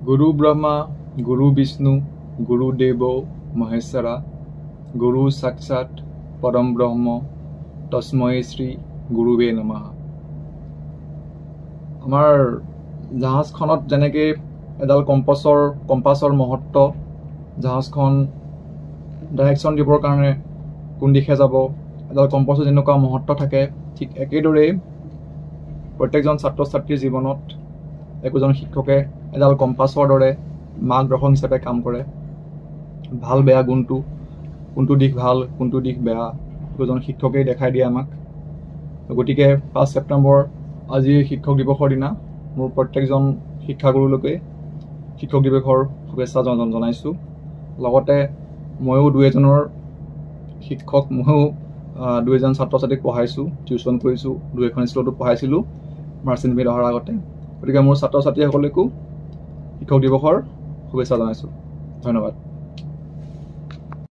गुरु ब्रह्मा गुरु विष्णु गुरुदेव महेश्वरा गुरु साक्षात परम ब्रह्म तस्मै श्री गुरुवे नमः। आमार जहाजखনত जेनेके एडाल कम्पासर महत्व जहाजखन डाइरेक्शन दिবৰ কাৰণে কোন দিশে যাব এডাল কম্পাছৰ যেনেকুৱা महत्व থাকে ঠিক একেদৰে প্ৰত্যেকজন ছাত্ৰ ছাত্ৰীৰ জীৱনত একোজন শিক্ষকে এডাল কম্পাছৰ দৰে মাৰ্গদৰ্শক হিচাপে কাম কৰে। ভাল বেয়া গুণটো কোনটো দিশ ভাল কোনটো দিশ বেয়া একোজন শিক্ষকেই দেখাই দিয়ে আমাক। গতিকে 5 ছেপ্টেম্বৰ আজি শিক্ষক দিৱসৰ দিনা মোৰ প্ৰত্যেকজন শিক্ষাগুৰুলৈকে শিক্ষক দিৱসৰ শুভেচ্ছা জনাইছোঁ। লগতে ময়ো দুই এজনৰ শিক্ষক ময়ো দুই এজন ছাত্ৰ ছাত্ৰীক পঢ়াইছোঁ, টিউশ্যন কৰিছোঁ, দুই এখন স্কুলতো পঢ়াইছিলোঁ মাৰ্চেণ্ট মিড অহাৰ আগতে। গতিকে মোৰ ছাত্ৰ ছাত্ৰীসকলকো শিক্ষক দিৱসৰ শুভেচ্ছা জনাইছোঁ। ধন্যবাদ।